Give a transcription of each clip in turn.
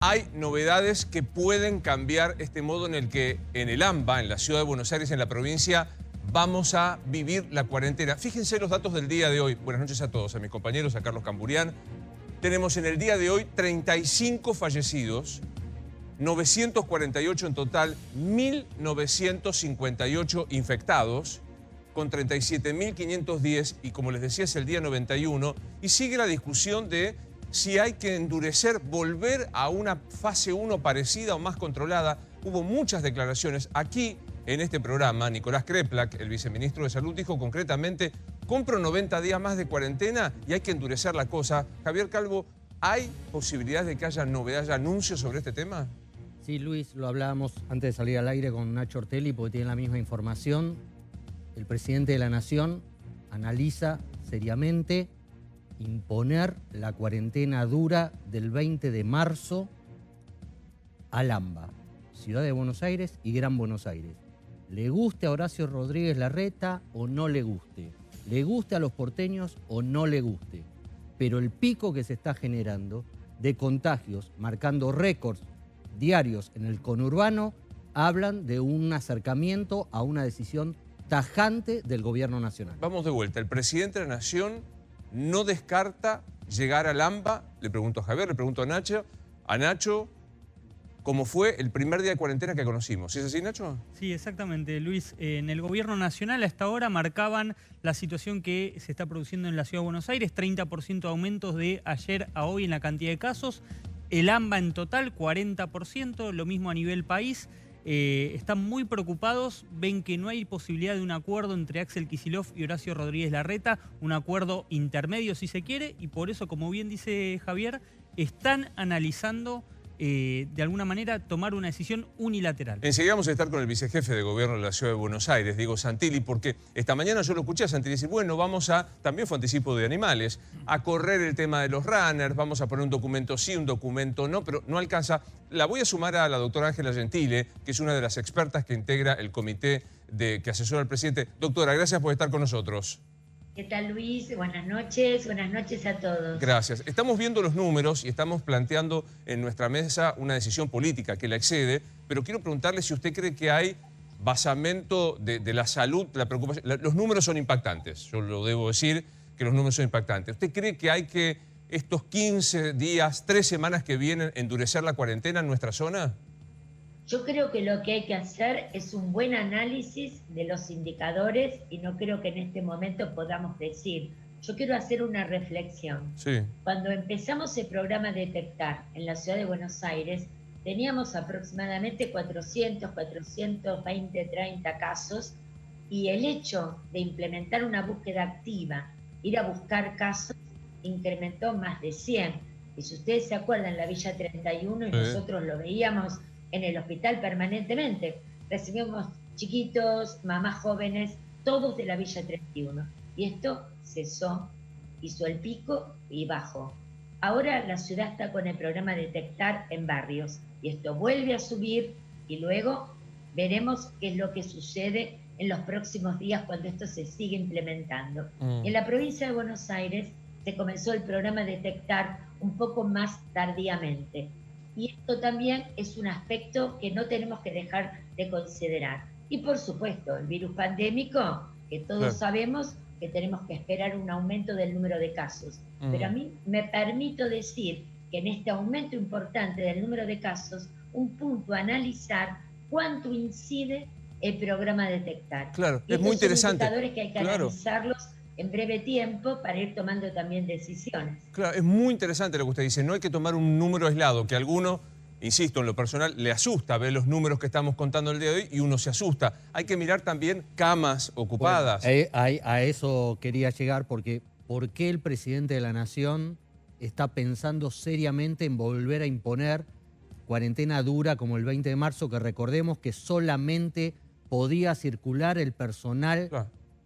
Hay novedades que pueden cambiar este modo en el que en el AMBA, en la ciudad de Buenos Aires, en la provincia, vamos a vivir la cuarentena. Fíjense los datos del día de hoy. Buenas noches a todos, a mis compañeros, a Carlos Camburián. Tenemos en el día de hoy 35 fallecidos, 948 en total, 1.958 infectados, con 37.510, y como les decía es el día 91, y sigue la discusión de si hay que endurecer, volver a una fase 1 parecida o más controlada. Hubo muchas declaraciones. Aquí, en este programa, Nicolás Kreplak, el viceministro de Salud, dijo concretamente: compro 90 días más de cuarentena y hay que endurecer la cosa. Javier Calvo, ¿hay posibilidades de que haya novedades, anuncios sobre este tema? Sí, Luis, lo hablábamos antes de salir al aire con Nacho Ortelli porque tienen la misma información. El presidente de la Nación analiza seriamente imponer la cuarentena dura del 20 de marzo al AMBA, Ciudad de Buenos Aires y Gran Buenos Aires. Le guste a Horacio Rodríguez Larreta o no le guste, le guste a los porteños o no le guste, pero el pico que se está generando de contagios, marcando récords diarios en el conurbano, hablan de un acercamiento a una decisión tajante del gobierno nacional. Vamos de vuelta. El presidente de la Nación no descarta llegar al AMBA. Le pregunto a Javier, le pregunto a Nacho. ¿Cómo fue el primer día de cuarentena que conocimos? ¿Es así, Nacho? Sí, exactamente, Luis. En el gobierno nacional hasta ahora marcaban la situación que se está produciendo en la Ciudad de Buenos Aires, 30% de aumentos de ayer a hoy en la cantidad de casos. El AMBA en total, 40%, lo mismo a nivel país. Están muy preocupados, ven que no hay posibilidad de un acuerdo entre Axel Kicillof y Horacio Rodríguez Larreta, un acuerdo intermedio si se quiere, y por eso, como bien dice Javier, están analizando de alguna manera tomar una decisión unilateral. Enseguida vamos a estar con el vicejefe de gobierno de la Ciudad de Buenos Aires, Diego Santilli, porque esta mañana yo lo escuché a Santilli decir: bueno, vamos a, también fue anticipo de animales, a correr el tema de los runners, vamos a poner un documento sí, un documento no, pero no alcanza. La voy a sumar a la doctora Ángela Gentile, que es una de las expertas que integra el comité que asesora al presidente. Doctora, gracias por estar con nosotros. ¿Qué tal, Luis? Buenas noches a todos. Gracias. Estamos viendo los números y estamos planteando en nuestra mesa una decisión política que la excede, pero quiero preguntarle si usted cree que hay basamento de la salud, la preocupación. Los números son impactantes, yo lo debo decir, que los números son impactantes. ¿Usted cree que hay que estos 15 días, 3 semanas que vienen, endurecer la cuarentena en nuestra zona? Yo creo que lo que hay que hacer es un buen análisis de los indicadores y no creo que en este momento podamos decir. Yo quiero hacer una reflexión. Sí. Cuando empezamos el programa Detectar en la Ciudad de Buenos Aires, teníamos aproximadamente 420, 30 casos, y el hecho de implementar una búsqueda activa, ir a buscar casos, incrementó más de 100. Y si ustedes se acuerdan, la Villa 31, y nosotros lo veíamos en el hospital permanentemente, recibimos chiquitos, mamás jóvenes, todos de la Villa 31. Y esto cesó, hizo el pico y bajó. Ahora la ciudad está con el programa Detectar en barrios, y esto vuelve a subir, y luego veremos qué es lo que sucede en los próximos días cuando esto se sigue implementando. En la provincia de Buenos Aires se comenzó el programa Detectar un poco más tardíamente. Y esto también es un aspecto que no tenemos que dejar de considerar. Y por supuesto, el virus pandémico, que todos sabemos que tenemos que esperar un aumento del número de casos. Pero a mí me permito decir que en este aumento importante del número de casos, un punto a analizar cuánto incide el programa Detectar. Claro, y es muy interesante. Son indicadores que hay que analizarlos en breve tiempo para ir tomando también decisiones. Claro, es muy interesante lo que usted dice. No hay que tomar un número aislado, que a alguno, insisto, en lo personal, le asusta ver los números que estamos contando el día de hoy y uno se asusta. Hay que mirar también camas ocupadas. Bueno, a eso quería llegar porque ¿por qué el presidente de la Nación está pensando seriamente en volver a imponer cuarentena dura como el 20 de marzo, que recordemos que solamente podía circular el personal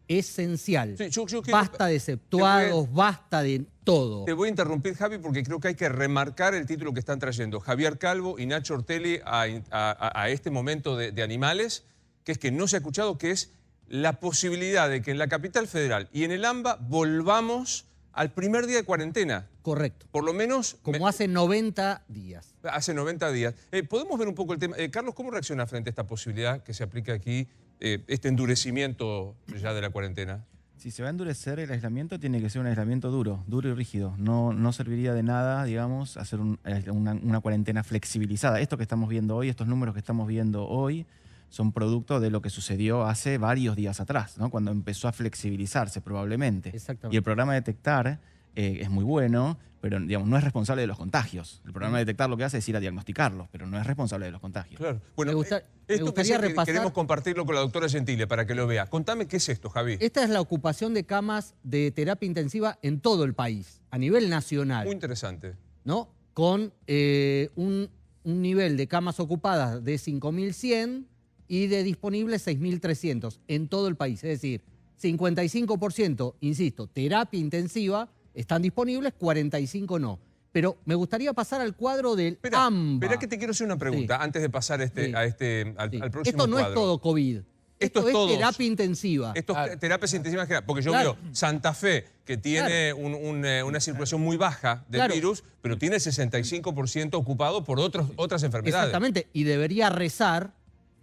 esencial? Sí, yo basta de exceptuados, basta de todo. Te voy a interrumpir, Javi, porque creo que hay que remarcar el título que están trayendo Javier Calvo y Nacho Ortelli a este momento de animales, que es que no se ha escuchado, que es la posibilidad de que en la capital federal y en el AMBA volvamos al primer día de cuarentena. Correcto. Por lo menos... Como hace 90 días. Hace 90 días. ¿Podemos ver un poco el tema? Carlos, ¿cómo reacciona frente a esta posibilidad que se aplique aquí, este endurecimiento ya de la cuarentena? Si se va a endurecer el aislamiento, tiene que ser un aislamiento duro y rígido. No serviría de nada, digamos, hacer una cuarentena flexibilizada. Esto que estamos viendo hoy, estos números que estamos viendo hoy, son producto de lo que sucedió hace varios días atrás, ¿no? Cuando empezó a flexibilizarse probablemente. Exactamente. Y el programa Detectar es muy bueno, pero digamos, no es responsable de los contagios. El programa Detectar lo que hace es ir a diagnosticarlos, pero no es responsable de los contagios. Claro. Bueno, me esto gustaría que repasar. queremos compartirlo con la doctora Gentile para que lo vea. Contame qué es esto, Javi. Esta es la ocupación de camas de terapia intensiva en todo el país, a nivel nacional. Muy interesante. ¿No? Con un nivel de camas ocupadas de 5.100 y de disponibles 6.300 en todo el país. Es decir, 55%, insisto, terapia intensiva están disponibles, 45% no. Pero me gustaría pasar al cuadro del AMBA. Espera que te quiero hacer una pregunta antes de pasar al próximo Esto no cuadro. es todo COVID. Esto es terapia intensiva. Esto es terapias intensivas en general. Porque yo veo Santa Fe, que tiene una circulación muy baja del virus, pero tiene el 65% ocupado por otras enfermedades. Exactamente. Y debería rezar,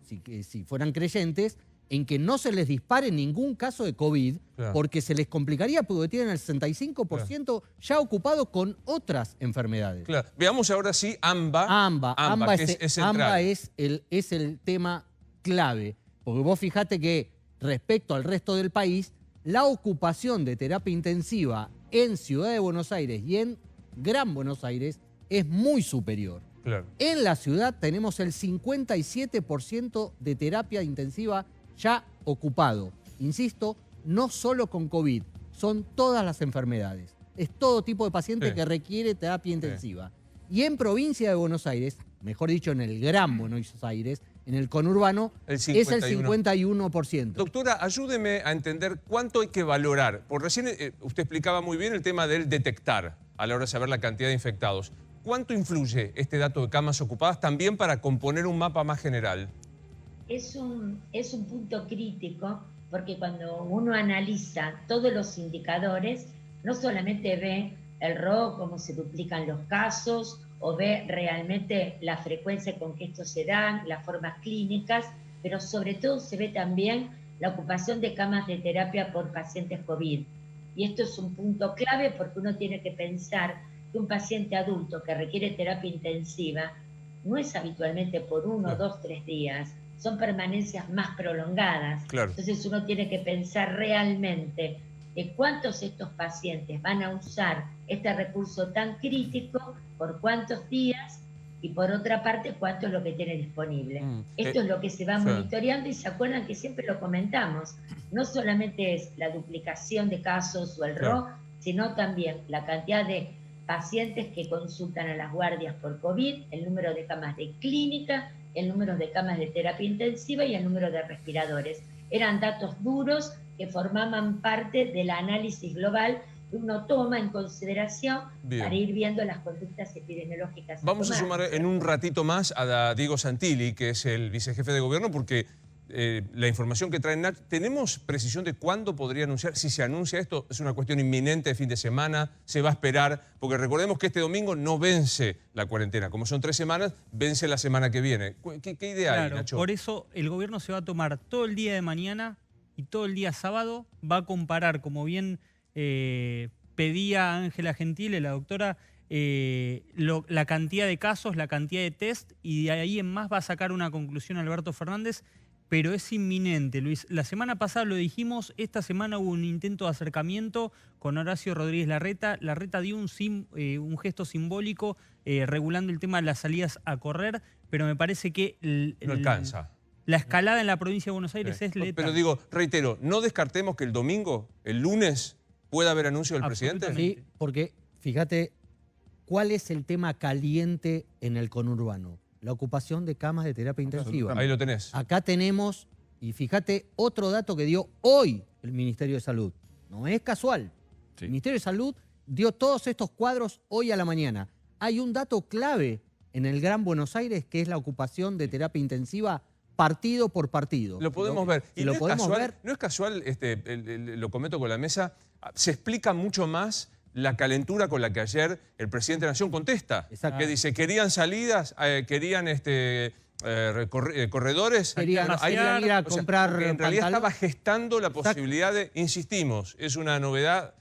si fueran creyentes, en que no se les dispare ningún caso de COVID, porque se les complicaría porque tienen el 65% ya ocupado con otras enfermedades. Claro. Veamos ahora sí AMBA. AMBA que es central. AMBA es el tema clave. Porque vos fijate que respecto al resto del país, la ocupación de terapia intensiva en Ciudad de Buenos Aires y en Gran Buenos Aires es muy superior. Claro. En la ciudad tenemos el 57% de terapia intensiva ya ocupado. Insisto, no solo con COVID, son todas las enfermedades. Es todo tipo de paciente que requiere terapia intensiva. Y en provincia de Buenos Aires, mejor dicho, en el Gran Buenos Aires, en el conurbano, es el 51%. Doctora, ayúdeme a entender cuánto hay que valorar. Por recién usted explicaba muy bien el tema del detectar a la hora de saber la cantidad de infectados. ¿Cuánto influye este dato de camas ocupadas también para componer un mapa más general? Es un punto crítico porque cuando uno analiza todos los indicadores, no solamente ve el RO, cómo se duplican los casos, o ve realmente la frecuencia con que estos se dan, las formas clínicas, pero sobre todo se ve también la ocupación de camas de terapia por pacientes COVID. Y esto es un punto clave porque uno tiene que pensar que un paciente adulto que requiere terapia intensiva no es habitualmente por 1, 2, 3 días, son permanencias más prolongadas. Claro. Entonces uno tiene que pensar realmente de cuántos estos pacientes van a usar este recurso tan crítico, por cuántos días, y por otra parte, cuánto es lo que tiene disponible. Esto es lo que se va monitoreando y se acuerdan que siempre lo comentamos. No solamente es la duplicación de casos o el RO, sino también la cantidad de pacientes que consultan a las guardias por COVID, el número de camas de clínica, el número de camas de terapia intensiva y el número de respiradores. Eran datos duros que formaban parte del análisis global que uno toma en consideración para ir viendo las conductas epidemiológicas. Vamos a sumar en un ratito más a Diego Santilli, que es el vicejefe de gobierno, porque la información que traen, ¿tenemos precisión de cuándo podría anunciar? Si se anuncia esto, es una cuestión inminente de fin de semana, se va a esperar, porque recordemos que este domingo no vence la cuarentena. Como son 3 semanas, vence la semana que viene. ¿Qué idea hay, Nacho? Por eso el gobierno se va a tomar todo el día de mañana y todo el día sábado, va a comparar, como bien pedía Ángela Gentile, la doctora, la cantidad de casos, la cantidad de test, y de ahí en más va a sacar una conclusión Alberto Fernández. Pero es inminente, Luis. La semana pasada lo dijimos, esta semana hubo un intento de acercamiento con Horacio Rodríguez Larreta. Larreta dio un gesto simbólico regulando el tema de las salidas a correr, pero me parece que no alcanza. La escalada en la provincia de Buenos Aires es letal. Pero digo, reitero, no descartemos que el domingo, el lunes, pueda haber anuncio del presidente. Sí, porque fíjate, ¿cuál es el tema caliente en el conurbano? La ocupación de camas de terapia intensiva. Ahí lo tenés. Acá tenemos, y fíjate, otro dato que dio hoy el Ministerio de Salud. No es casual. El Ministerio de Salud dio todos estos cuadros hoy a la mañana. Hay un dato clave en el Gran Buenos Aires, que es la ocupación de terapia intensiva partido por partido. Lo podemos ver. Y lo podemos ver. No es casual, lo comento con la mesa, se explica mucho más la calentura con la que ayer el presidente de la Nación contesta. Exacto. Que dice, querían salidas, querían corredores. Querían Bueno, ir a comprar porque en realidad pantalón. estaba gestando la Exacto. posibilidad de, insistimos, es una novedad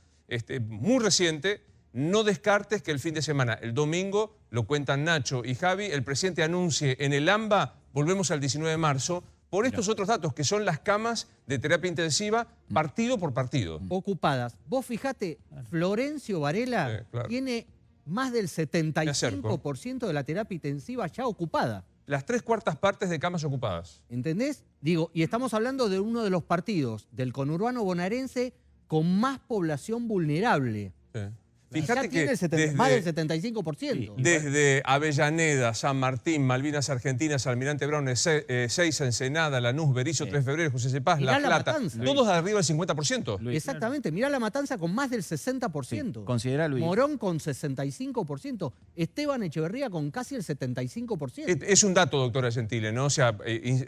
muy reciente. No descartes que el fin de semana, el domingo, lo cuentan Nacho y Javi, el presidente anuncie en el AMBA, volvemos al 19 de marzo, por estos otros datos, que son las camas de terapia intensiva, partido por partido. Ocupadas. Vos fijate, Florencio Varela Claro. tiene más del 75% de la terapia intensiva ya ocupada. Las 3/4 partes de camas ocupadas. ¿Entendés? Digo, y estamos hablando de uno de los partidos del conurbano bonaerense con más población vulnerable. Sí. Ya Fíjate tiene que más del 75%. desde Avellaneda, San Martín, Malvinas Argentinas, Almirante Brown, Ezeiza, Ensenada, Lanús, Berisso, 3 de febrero, José Cepaz, Mirá La La Plata, Matanza. todos arriba del 50%. Luis. Exactamente, mirá La Matanza con más del 60%. Considera, Luis. Morón con 65%. Esteban Echeverría con casi el 75%. Es un dato, doctora Gentile, ¿no? O sea,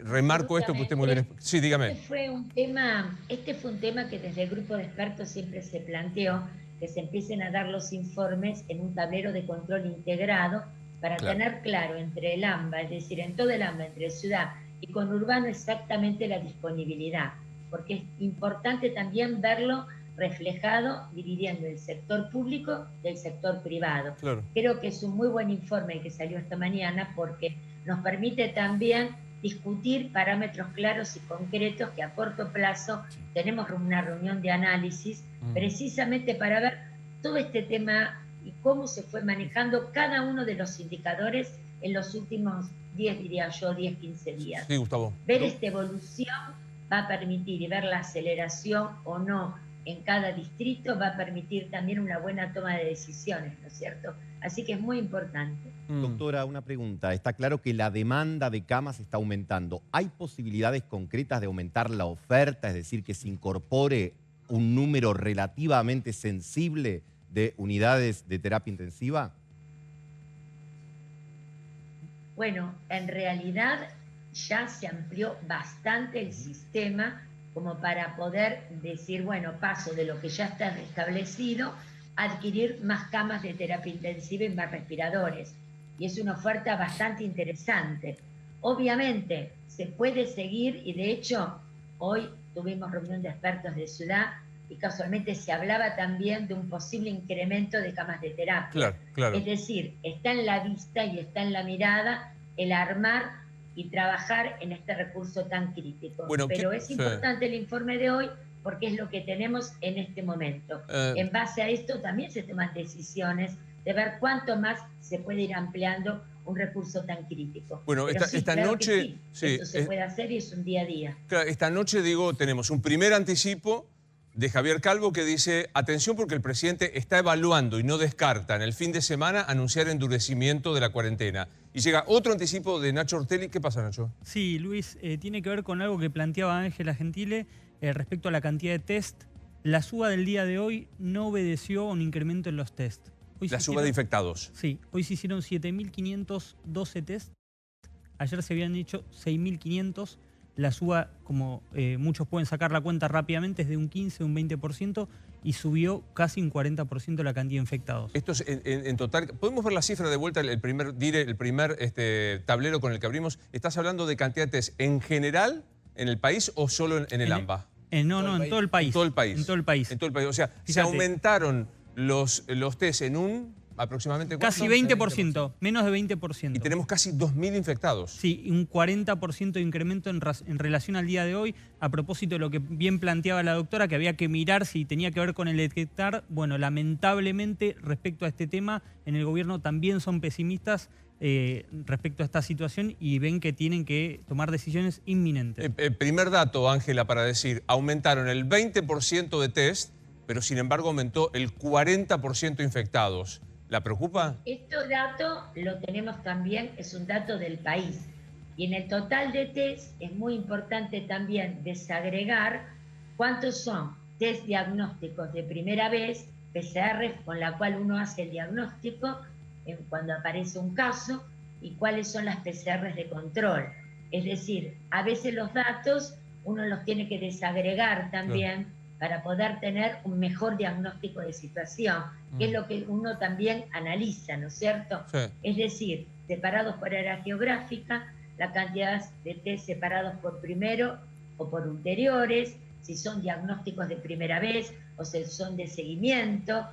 remarco esto que usted muy bien... Sí, dígame. Este fue un tema que desde el grupo de expertos siempre se planteó, que se empiecen a dar los informes en un tablero de control integrado para tener claro entre el AMBA, es decir, en todo el AMBA, entre ciudad y conurbano, exactamente la disponibilidad, porque es importante también verlo reflejado dividiendo el sector público del sector privado. Claro. Creo que es un muy buen informe el que salió esta mañana porque nos permite también discutir parámetros claros y concretos que a corto plazo tenemos una reunión de análisis precisamente para ver todo este tema y cómo se fue manejando cada uno de los indicadores en los últimos 10, diría yo, 10, 15 días. Sí, Gustavo. Ver esta evolución va a permitir, y ver la aceleración o no en cada distrito, va a permitir también una buena toma de decisiones, ¿no es cierto? Así que es muy importante. Doctora, una pregunta. Está claro que la demanda de camas está aumentando. ¿Hay posibilidades concretas de aumentar la oferta, es decir, que se incorpore un número relativamente sensible de unidades de terapia intensiva? Bueno, en realidad ya se amplió bastante el sistema como para poder decir, bueno, paso de lo que ya está establecido a adquirir más camas de terapia intensiva y más respiradores. Y es una oferta bastante interesante. Obviamente, se puede seguir, y de hecho, hoy tuvimos reunión de expertos de ciudad y casualmente se hablaba también de un posible incremento de camas de terapia. Claro, claro. Es decir, está en la vista y está en la mirada el armar y trabajar en este recurso tan crítico. Bueno, pero es importante el informe de hoy porque es lo que tenemos en este momento. En base a esto también se toman decisiones de ver cuánto más se puede ir ampliando un recurso tan crítico. Bueno, Pero esta claro noche... que eso se puede hacer y es un día a día. Claro, esta noche, digo, tenemos un primer anticipo de Javier Calvo que dice, atención porque el presidente está evaluando y no descarta en el fin de semana anunciar endurecimiento de la cuarentena. Y llega otro anticipo de Nacho Ortelli. ¿Qué pasa, Nacho? Sí, Luis, tiene que ver con algo que planteaba Ángela Gentile respecto a la cantidad de test. La suba del día de hoy no obedeció a un incremento en los test. Hoy La suba de infectados. Sí, hoy se hicieron 7.512 test. Ayer se habían hecho 6.500. La suba, como muchos pueden sacar la cuenta rápidamente, es de un 15, un 20% y subió casi un 40% la cantidad de infectados. Esto es en total. ¿Podemos ver la cifra de vuelta, el primer tablero con el que abrimos? ¿Estás hablando de cantidad de test en general en el país o solo en el AMBA? No, en todo el país. En todo el país. En todo el país. En todo el país. O sea, Fíjate. se aumentaron los test en aproximadamente... ¿cuánto? Casi 20%, menos de 20%. Y tenemos casi 2.000 infectados. Sí, un 40% de incremento en relación al día de hoy. A propósito de lo que bien planteaba la doctora, que había que mirar si tenía que ver con el detectar. Bueno, lamentablemente, respecto a este tema, en el gobierno también son pesimistas respecto a esta situación y ven que tienen que tomar decisiones inminentes. Primer dato, Ángela, para decir, aumentaron el 20% de test, pero sin embargo aumentó el 40% infectados. ¿La preocupa? Este dato lo tenemos también, es un dato del país. Y en el total de test es muy importante también desagregar cuántos son test diagnósticos de primera vez, PCR, con la cual uno hace el diagnóstico cuando aparece un caso, y cuáles son las PCRs de control. Es decir, a veces los datos uno los tiene que desagregar también para poder tener un mejor diagnóstico de situación, que es lo que uno también analiza, ¿no es cierto? Sí. Es decir, separados por área geográfica, la cantidad de test separados por primero o por ulteriores, si son diagnósticos de primera vez o si son de seguimiento.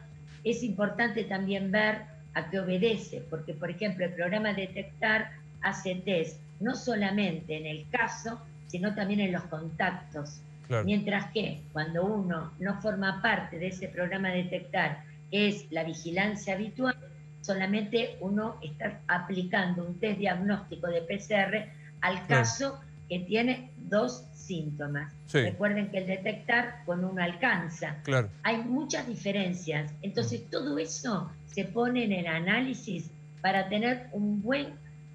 Es importante también ver a qué obedece, porque por ejemplo el programa Detectar hace test no solamente en el caso, sino también en los contactos. Claro. Mientras que cuando uno no forma parte de ese programa Detectar, que es la vigilancia habitual, solamente uno está aplicando un test diagnóstico de PCR al caso que tiene 2 síntomas. Sí. Recuerden que el Detectar con uno alcanza. Claro. Hay muchas diferencias. Entonces todo eso se pone en el análisis para tener un buen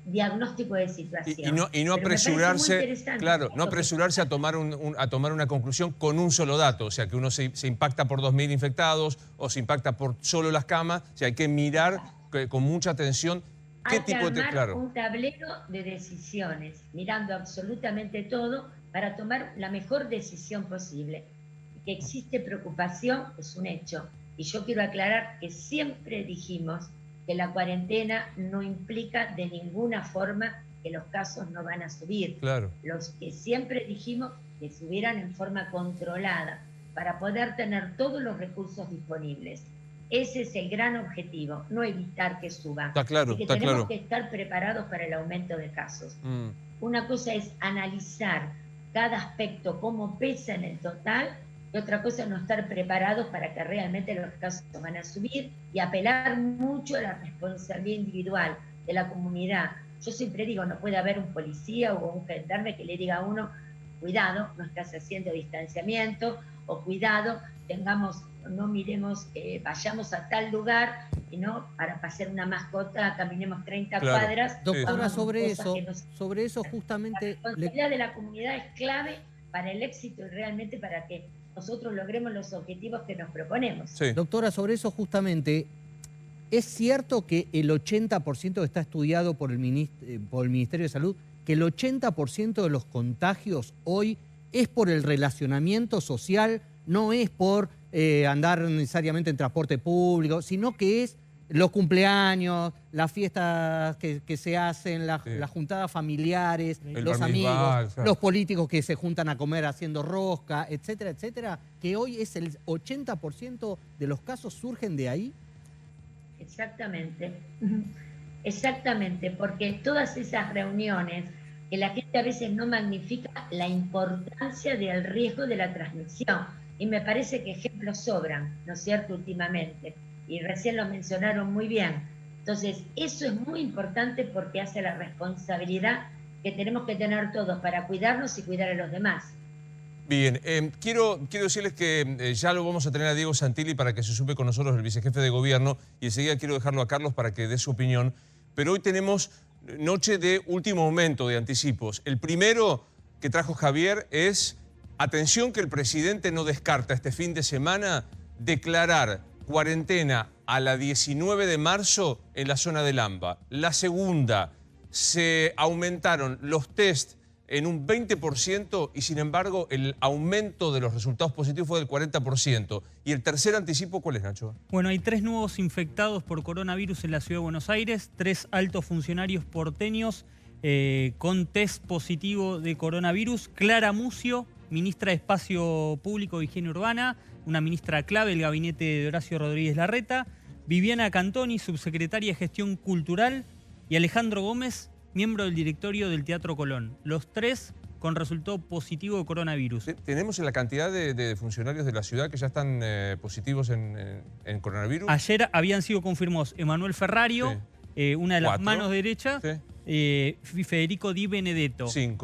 diagnóstico de situación. Y no Pero me parece muy apresurarse, interesante claro, esto no que- apresurarse a tomar, a tomar una conclusión con un solo dato. O sea, que uno se impacta por 2.000 infectados o se impacta por solo las camas. O sea, hay que mirar con mucha atención qué Hay que tipo de... armar Claro. un tablero de decisiones, mirando absolutamente todo para tomar la mejor decisión posible. Que existe preocupación es un hecho. Y yo quiero aclarar que siempre dijimos que la cuarentena no implica de ninguna forma que los casos no van a subir. Claro. Los que siempre dijimos que subieran en forma controlada para poder tener todos los recursos disponibles. Ese es el gran objetivo, no evitar que suban. Está claro, Así que está tenemos claro. que estar preparados para el aumento de casos. Mm. Una cosa es analizar cada aspecto, cómo pesa en el total, y otra cosa es no estar preparados para que realmente los casos van a subir y apelar mucho a la responsabilidad individual de la comunidad. Yo siempre digo, no puede haber un policía o un gendarme que le diga a uno, cuidado, no estás haciendo distanciamiento, o cuidado, no miremos, vayamos a tal lugar y no para pasar una mascota, caminemos 30 Claro. cuadras. Doctora, hagamos sobre cosas eso, que no- sobre eso La justamente... responsabilidad de la comunidad es clave para el éxito y realmente para que nosotros logremos los objetivos que nos proponemos. Sí. Doctora, sobre eso justamente, ¿es cierto que el 80% está estudiado por el Ministerio de Salud, que el 80% de los contagios hoy es por el relacionamiento social, no es por andar necesariamente en transporte público, sino que es los cumpleaños, las fiestas que se hacen, las juntadas familiares, El los bar amigos, mitzvah, claro. los políticos que se juntan a comer haciendo rosca, etcétera, etcétera, que hoy es el 80% de los casos surgen de ahí? Exactamente. Exactamente, porque todas esas reuniones que la gente a veces no magnifica la importancia del riesgo de la transmisión. Y me parece que ejemplos sobran, ¿no es cierto?, últimamente. Y recién lo mencionaron muy bien. Entonces, eso es muy importante porque hace la responsabilidad que tenemos que tener todos para cuidarnos y cuidar a los demás. Bien, quiero decirles que ya lo vamos a tener a Diego Santilli para que se sume con nosotros, el vicejefe de gobierno, y enseguida quiero dejarlo a Carlos para que dé su opinión. Pero hoy tenemos noche de último momento de anticipos. El primero que trajo Javier es, atención que el presidente no descarta este fin de semana declarar cuarentena a la 19 de marzo en la zona del AMBA. La segunda, se aumentaron los test en un 20% y sin embargo el aumento de los resultados positivos fue del 40%. ¿Y el tercer anticipo cuál es, Nacho? Bueno, hay 3 nuevos infectados por coronavirus en la Ciudad de Buenos Aires, 3 altos funcionarios porteños con test positivo de coronavirus. Clara Mucio, ministra de Espacio Público e Higiene Urbana, una ministra clave del gabinete de Horacio Rodríguez Larreta, Viviana Cantoni, subsecretaria de Gestión Cultural, y Alejandro Gómez, miembro del directorio del Teatro Colón. Los 3 con resultado positivo de coronavirus. ¿Tenemos la cantidad de funcionarios de la ciudad que ya están positivos en coronavirus? Ayer habían sido confirmados Emanuel Ferrario, una de las 4. manos derechas, Sí. Federico Di Benedetto. 5.